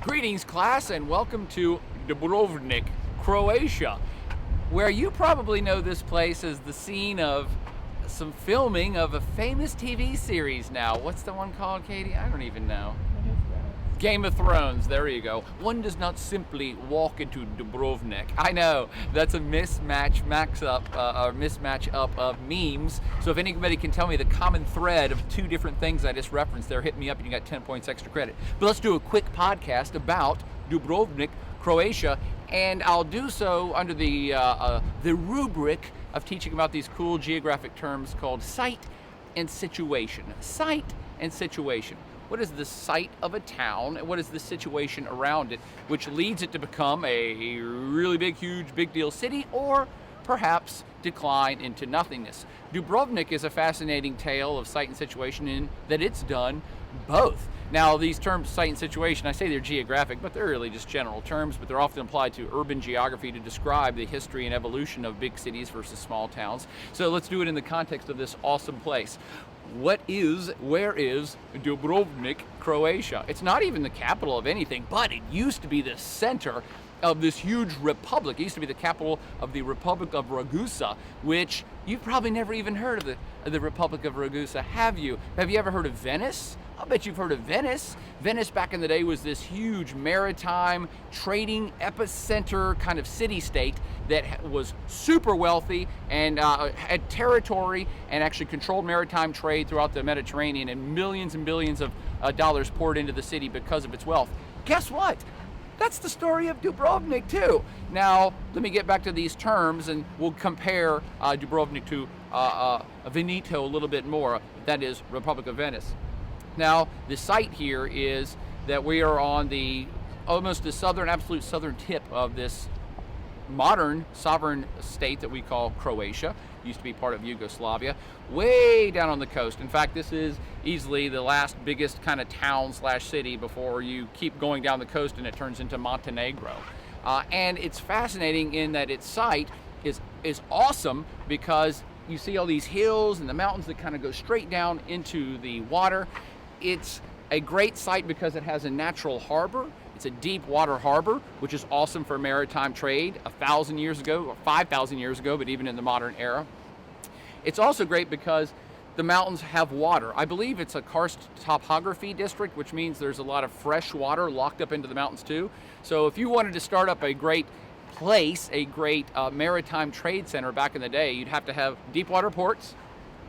Greetings, class, and welcome to Dubrovnik, Croatia, where you probably know this place as the scene of some filming of a famous TV series now. What's the one called, Katie? I don't even know. Game of Thrones, there you go. One does not simply walk into Dubrovnik. I know, that's a mismatch up of memes. So if anybody can tell me the common thread of two different things I just referenced there, hit me up and you got 10 points extra credit. But let's do a quick podcast about Dubrovnik, Croatia, and I'll do so under the rubric of teaching about these cool geographic terms called site and situation. Site and situation. What is the site of a town, and what is the situation around it, which leads it to become a really big, huge, big deal city, or perhaps decline into nothingness? Dubrovnik is a fascinating tale of site and situation in that it's done both. Now, these terms, site and situation, I say they're geographic, but they're really just general terms, but they're often applied to urban geography to describe the history and evolution of big cities versus small towns. So let's do it in the context of this awesome place. Where is Dubrovnik, Croatia? It's not even the capital of anything, but it used to be the center of this huge republic. It used to be the capital of the Republic of Ragusa, which you've probably never even heard of the Republic of Ragusa, have you? Have you ever heard of Venice? I'll bet you've heard of Venice. Venice back in the day was this huge maritime trading epicenter kind of city-state that was super wealthy and had territory and actually controlled maritime trade throughout the Mediterranean, and billions of dollars poured into the city because of its wealth. Guess what? That's the story of Dubrovnik too. Now, let me get back to these terms and we'll compare Dubrovnik to Veneto a little bit more. That is Republic of Venice. Now, the site here is that we are on almost the absolute southern tip of this modern sovereign state that we call Croatia. Used to be part of Yugoslavia, way down on the coast. In fact, this is easily the last biggest kind of town / city before you keep going down the coast and it turns into Montenegro. And it's fascinating in that its site is awesome because you see all these hills and the mountains that kind of go straight down into the water. It's a great site because it has a natural harbor. It's a deep water harbor, which is awesome for maritime trade 1,000 years ago or 5,000 years ago, but even in the modern era. It's also great because the mountains have water. I believe it's a karst topography district, which means there's a lot of fresh water locked up into the mountains too. So if you wanted to start up a great place, a great maritime trade center back in the day, you'd have to have deep water ports.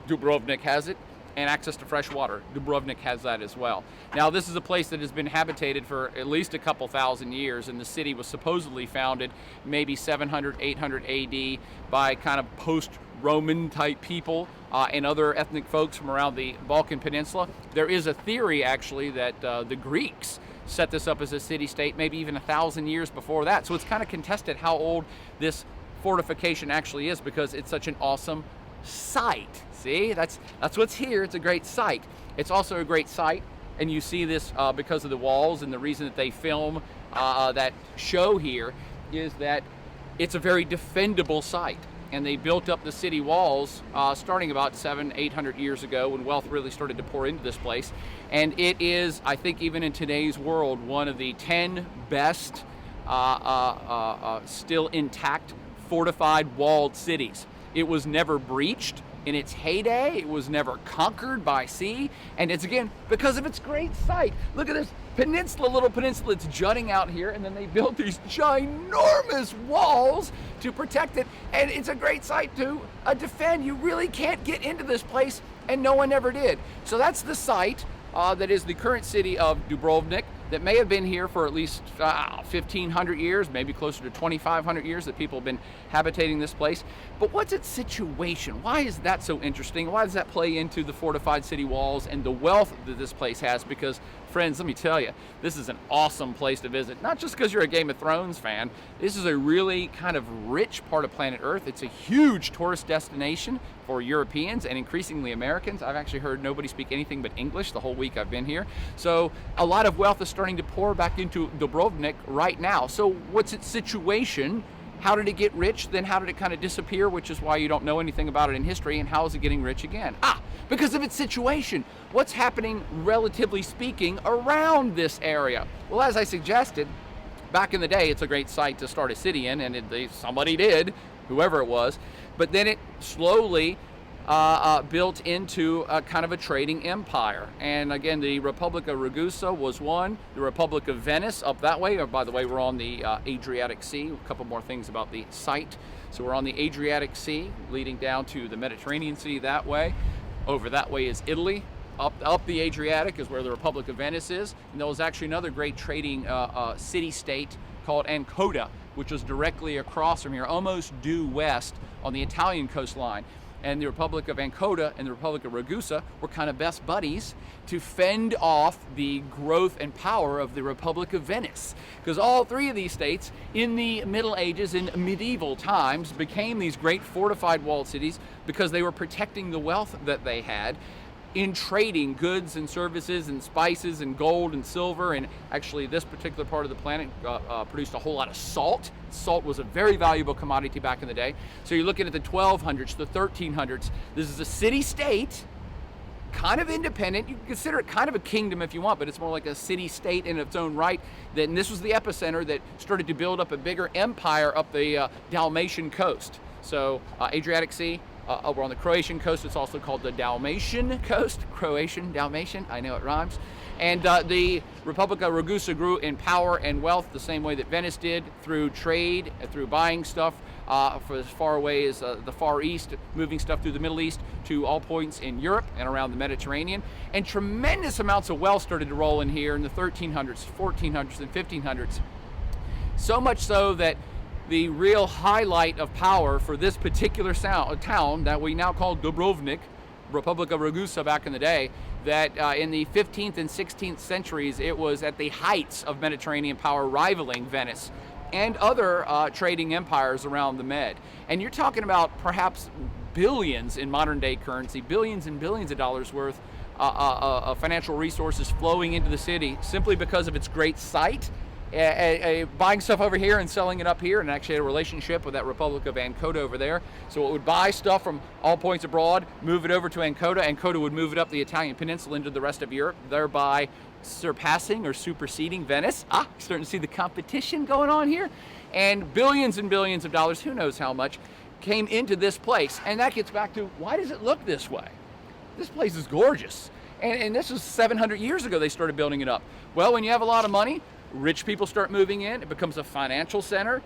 Dubrovnik has it. And access to fresh water. Dubrovnik has that as well. Now, this is a place that has been habitated for at least a couple thousand years, and the city was supposedly founded maybe 700, 800 AD by kind of post-Roman type people and other ethnic folks from around the Balkan Peninsula. There is a theory, actually, that the Greeks set this up as a city-state maybe even 1,000 years before that. So it's kind of contested how old this fortification actually is because it's such an awesome site. See, that's what's here. It's a great site. It's also a great site, and you see this because of the walls, and the reason that they film that show here is that it's a very defendable site, and they built up the city walls starting about 700-800 years ago when wealth really started to pour into this place, and it is, I think, even in today's world, one of the 10 best still intact fortified walled cities. It was never breached in its heyday. It was never conquered by sea. And it's, again, because of its great site. Look at this little peninsula. It's jutting out here. And then they built these ginormous walls to protect it. And it's a great site to defend. You really can't get into this place. And no one ever did. So that's the site that is the current city of Dubrovnik, that may have been here for at least 1,500 years, maybe closer to 2,500 years that people have been habitating this place. But what's its situation? Why is that so interesting? Why does that play into the fortified city walls and the wealth that this place has? Because, friends, let me tell you, this is an awesome place to visit. Not just because you're a Game of Thrones fan. This is a really kind of rich part of planet Earth. It's a huge tourist destination for Europeans and increasingly Americans. I've actually heard nobody speak anything but English the whole week I've been here. So a lot of wealth is starting to pour back into Dubrovnik right now. So what's its situation? How did it get rich? Then how did it kind of disappear, which is why you don't know anything about it in history, and how is it getting rich again? Because of its situation. What's happening, relatively speaking, around this area? Well, as I suggested, back in the day, it's a great site to start a city in, and somebody did, whoever it was. But then it slowly built into a kind of a trading empire. And again, the Republic of Ragusa was one. The Republic of Venice up that way. By the way, we're on the Adriatic Sea. A couple more things about the site. So we're on the Adriatic Sea, leading down to the Mediterranean Sea that way. Over that way is Italy. Up the Adriatic is where the Republic of Venice is. And there was actually another great trading city-state called Ancona, which was directly across from here, almost due west on the Italian coastline. And the Republic of Ancona and the Republic of Ragusa were kind of best buddies to fend off the growth and power of the Republic of Venice. Because all three of these states in the Middle Ages, in medieval times, became these great fortified walled cities because they were protecting the wealth that they had in trading goods and services and spices and gold and silver. And actually this particular part of the planet produced a whole lot of salt. Salt was a very valuable commodity back in the day. So you're looking at the 1200s, the 1300s. This is a city-state, kind of independent. You can consider it kind of a kingdom if you want, but it's more like a city-state in its own right. Then this was the epicenter that started to build up a bigger empire up the Dalmatian coast. So Adriatic Sea, over on the Croatian coast, it's also called the Dalmatian coast. Croatian, Dalmatian, I know it rhymes. And the Republic of Ragusa grew in power and wealth the same way that Venice did, through trade, through buying stuff for as far away as the Far East, moving stuff through the Middle East to all points in Europe and around the Mediterranean. And tremendous amounts of wealth started to roll in here in the 1300s, 1400s, and 1500s. So much so that the real highlight of power for this particular town that we now call Dubrovnik, Republic of Ragusa back in the day, that in the 15th and 16th centuries, it was at the heights of Mediterranean power, rivaling Venice and other trading empires around the Med. And you're talking about perhaps billions in modern day currency, billions and billions of dollars worth of financial resources flowing into the city simply because of its great site. Buying stuff over here and selling it up here, and actually had a relationship with that Republic of Ancona over there. So it would buy stuff from all points abroad, move it over to Ancona. Ancona would move it up the Italian peninsula into the rest of Europe, thereby surpassing or superseding Venice. Starting to see the competition going on here. And billions of dollars, who knows how much, came into this place. And that gets back to, why does it look this way? This place is gorgeous. And this was 700 years ago they started building it up. Well, when you have a lot of money, rich people start moving in. It becomes a financial center.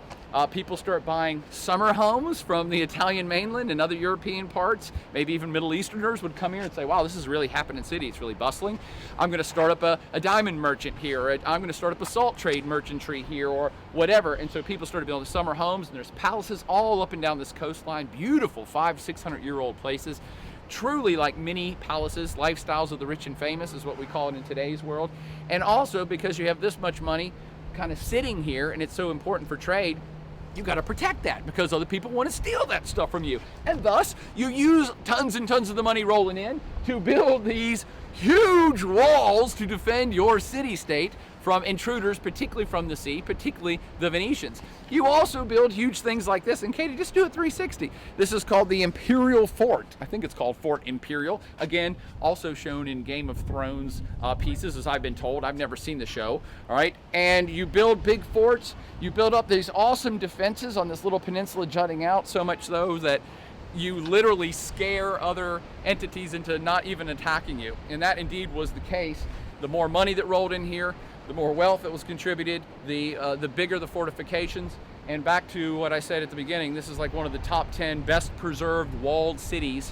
People start buying summer homes from the Italian mainland and other European parts. Maybe even Middle Easterners would come here and say, wow, this is really happening city. It's really bustling. I'm going to start up a diamond merchant here. Or I'm going to start up a salt trade merchantry here, or whatever. And so people started building summer homes, and there's palaces all up and down this coastline. Beautiful 500-600-year-old places. Truly like mini palaces, lifestyles of the rich and famous is what we call it in today's world. And also because you have this much money kind of sitting here and it's so important for trade, you got to protect that because other people want to steal that stuff from you. And thus you use tons and tons of the money rolling in to build these huge walls to defend your city-state from intruders, particularly from the sea, particularly the Venetians. You also build huge things like this, and Katie, just do a 360. This is called the Imperial Fort. I think it's called Fort Imperial. Again, also shown in Game of Thrones pieces, as I've been told. I've never seen the show, all right? And you build big forts, you build up these awesome defenses on this little peninsula jutting out, so much so that you literally scare other entities into not even attacking you. And that indeed was the case. The more money that rolled in here, the more wealth that was contributed, the bigger the fortifications. And back to what I said at the beginning, this is like one of the top 10 best preserved walled cities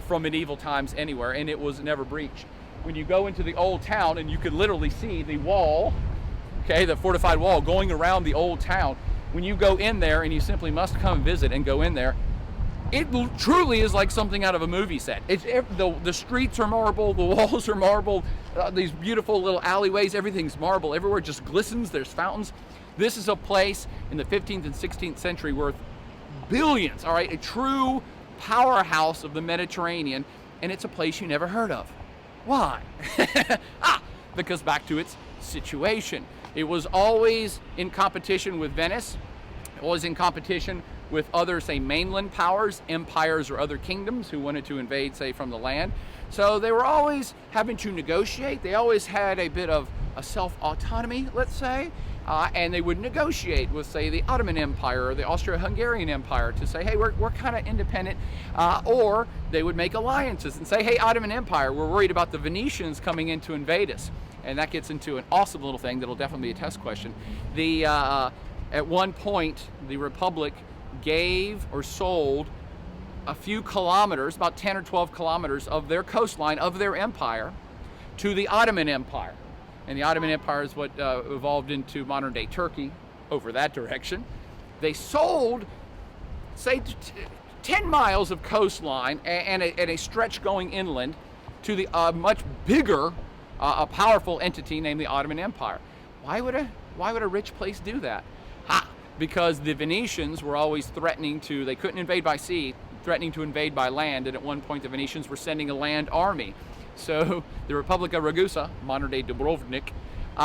from medieval times anywhere, and it was never breached. When you go into the old town, and you could literally see the wall, okay, the fortified wall going around the old town. When you go in there, and you simply must come visit and go in there, it truly is like something out of a movie set. The streets are marble, the walls are marble, these beautiful little alleyways, everything's marble. Everywhere just glistens, there's fountains. This is a place in the 15th and 16th century worth billions, all right? A true powerhouse of the Mediterranean, and it's a place you never heard of. Why? Because back to its situation. It was always in competition with Venice. It was in competition with other, say, mainland powers, empires, or other kingdoms who wanted to invade, say, from the land. So they were always having to negotiate. They always had a bit of a self-autonomy, let's say, and they would negotiate with, say, the Ottoman Empire or the Austro-Hungarian Empire to say, hey, we're kind of independent, or they would make alliances and say, hey, Ottoman Empire, we're worried about the Venetians coming in to invade us. And that gets into an awesome little thing that'll definitely be a test question. At one point, the Republic gave or sold a few kilometers, about 10 or 12 kilometers of their coastline of their empire to the Ottoman Empire. And the Ottoman Empire is what evolved into modern day Turkey over that direction. They sold, say, 10 miles of coastline and a stretch going inland to the much bigger, a powerful entity named the Ottoman Empire. Why would a rich place do that? Because the Venetians were always threatening to, they couldn't invade by sea, threatening to invade by land, and at one point the Venetians were sending a land army. So the Republic of Ragusa, modern day Dubrovnik,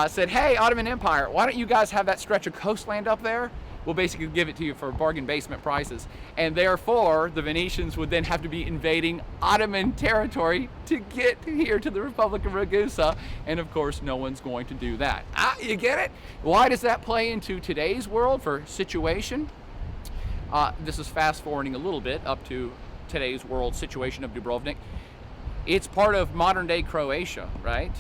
said, hey, Ottoman Empire, why don't you guys have that stretch of coastland up there? We'll basically give it to you for bargain basement prices. And therefore, the Venetians would then have to be invading Ottoman territory to get here to the Republic of Ragusa. And of course, no one's going to do that. You get it? Why does that play into today's world for situation? This is fast forwarding a little bit up to today's world situation of Dubrovnik. It's part of modern day Croatia, right?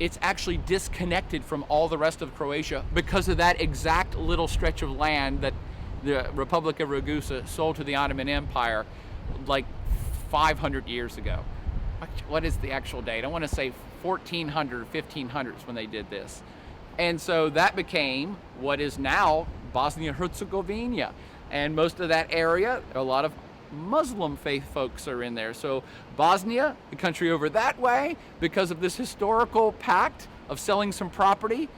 It's actually disconnected from all the rest of Croatia because of that exact little stretch of land that the Republic of Ragusa sold to the Ottoman Empire like 500 years ago. What is the actual date? I want to say 1400 or 1500s when they did this. And so that became what is now Bosnia-Herzegovina. And most of that area, a lot of Muslim faith folks are in there. So Bosnia, the country over that way, because of this historical pact of selling some property,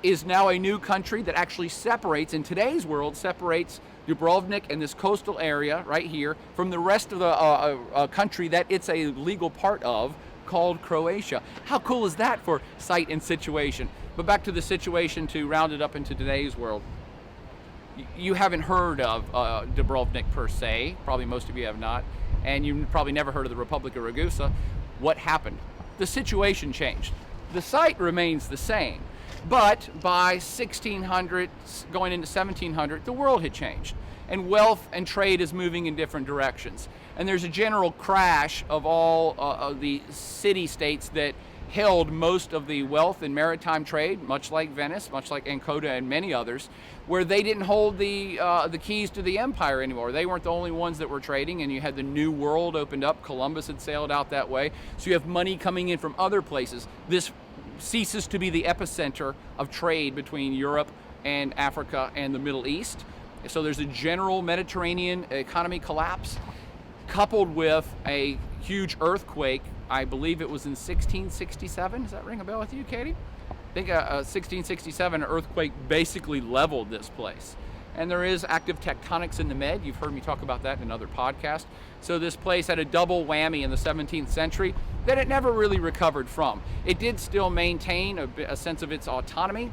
is now a new country that actually separates, in today's world, separates Dubrovnik and this coastal area right here from the rest of the country that it's a legal part of, called Croatia. How cool is that for site and situation? But back to the situation to round it up into today's world. You haven't heard of Dubrovnik per se, probably most of you have not, and you've probably never heard of the Republic of Ragusa. What happened? The situation changed. The site remains the same, but by 1600, going into 1700, the world had changed, and wealth and trade is moving in different directions. And there's a general crash of all of the city-states that held most of the wealth in maritime trade, much like Venice, much like Ancona and many others, where they didn't hold the keys to the empire anymore. They weren't the only ones that were trading, and you had the New World opened up. Columbus had sailed out that way. So you have money coming in from other places. This ceases to be the epicenter of trade between Europe and Africa and the Middle East. So there's a general Mediterranean economy collapse, coupled with a huge earthquake. I believe it was in 1667. Does that ring a bell with you, Katie? I think a 1667 earthquake basically leveled this place. And there is active tectonics in the Med. You've heard me talk about that in another podcast. So this place had a double whammy in the 17th century that it never really recovered from. It did still maintain a sense of its autonomy,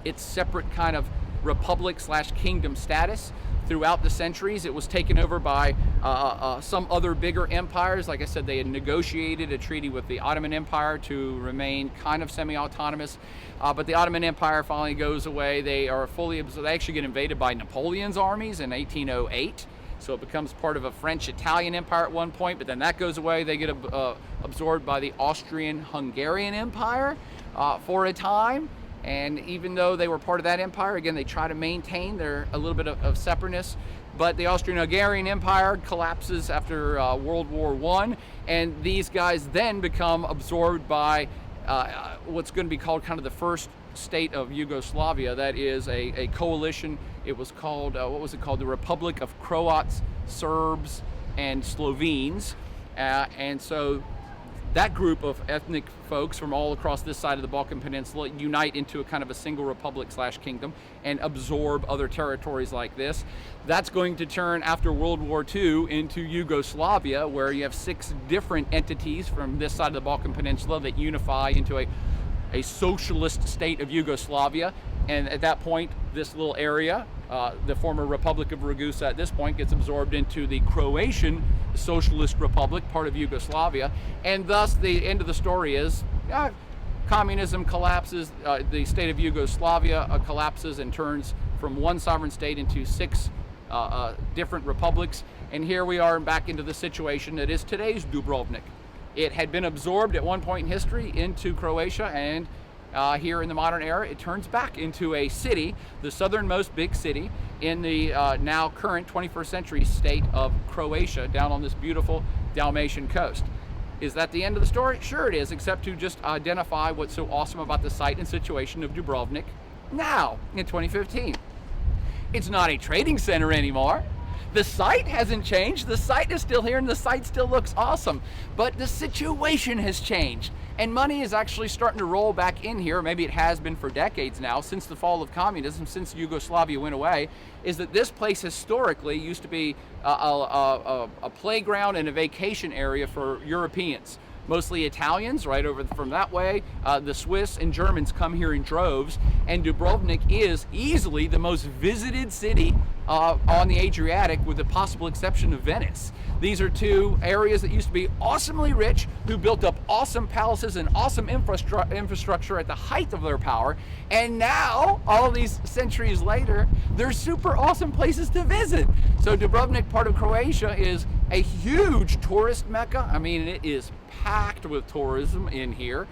its separate kind of republic/kingdom status. Throughout the centuries, it was taken over by some other bigger empires. Like I said, they had negotiated a treaty with the Ottoman Empire to remain kind of semi-autonomous. But the Ottoman Empire finally goes away. They actually get invaded by Napoleon's armies in 1808. So it becomes part of a French-Italian empire at one point, but then that goes away. They get absorbed by the Austrian-Hungarian Empire for a time. And even though they were part of that empire, again, they try to maintain a little bit of separateness. But the Austrian-Hungarian Empire collapses after World War I, and these guys then become absorbed by what's going to be called kind of the first state of Yugoslavia. That is a coalition. It was called, what was it called? The Republic of Croats, Serbs, and Slovenes. And so that group of ethnic folks from all across this side of the Balkan Peninsula unite into a kind of a single republic/kingdom and absorb other territories like this. That's going to turn after World War II into Yugoslavia, where you have 6 different entities from this side of the Balkan Peninsula that unify into a socialist state of Yugoslavia. And at that point, this little area the former Republic of Ragusa at this point gets absorbed into the Croatian Socialist Republic, part of Yugoslavia, and thus the end of the story is communism collapses, the state of Yugoslavia collapses and turns from one sovereign state into 6 different republics, and here we are back into the situation that is today's Dubrovnik. It had been absorbed at one point in history into Croatia, and here in the modern era, it turns back into a city, the southernmost big city in the now current 21st century state of Croatia, down on this beautiful Dalmatian coast. Is that the end of the story? Sure it is, except to just identify what's so awesome about the site and situation of Dubrovnik now in 2015. It's not a trading center anymore. The site hasn't changed. The site is still here and the site still looks awesome. But the situation has changed. And money is actually starting to roll back in here. Maybe it has been for decades now, since the fall of communism, since Yugoslavia went away, is that this place historically used to be a playground and a vacation area for Europeans. Mostly Italians, right over from that way. The Swiss and Germans come here in droves, and Dubrovnik is easily the most visited city on the Adriatic, with the possible exception of Venice. These are 2 areas that used to be awesomely rich, who built up awesome palaces and awesome infrastructure at the height of their power, and now, all these centuries later, they're super awesome places to visit. So Dubrovnik, part of Croatia, is a huge tourist mecca. I mean, it is packed with tourism in here,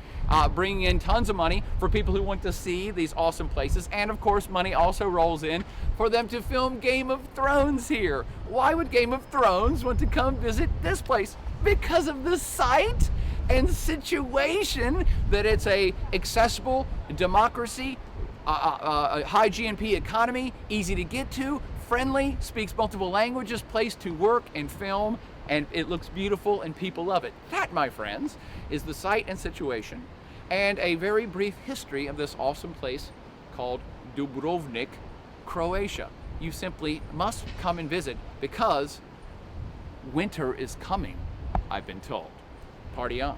bringing in tons of money for people who want to see these awesome places, and of course money also rolls in for them to film Game of Thrones here. Why would Game of Thrones want to come visit this place? Because of the site and situation, that it's a accessible democracy, high GNP economy, easy to get to, friendly, speaks multiple languages, place to work and film, and it looks beautiful and people love it. That, my friends, is the site and situation, and a very brief history of this awesome place called Dubrovnik, Croatia. You simply must come and visit, because winter is coming, I've been told. Party on.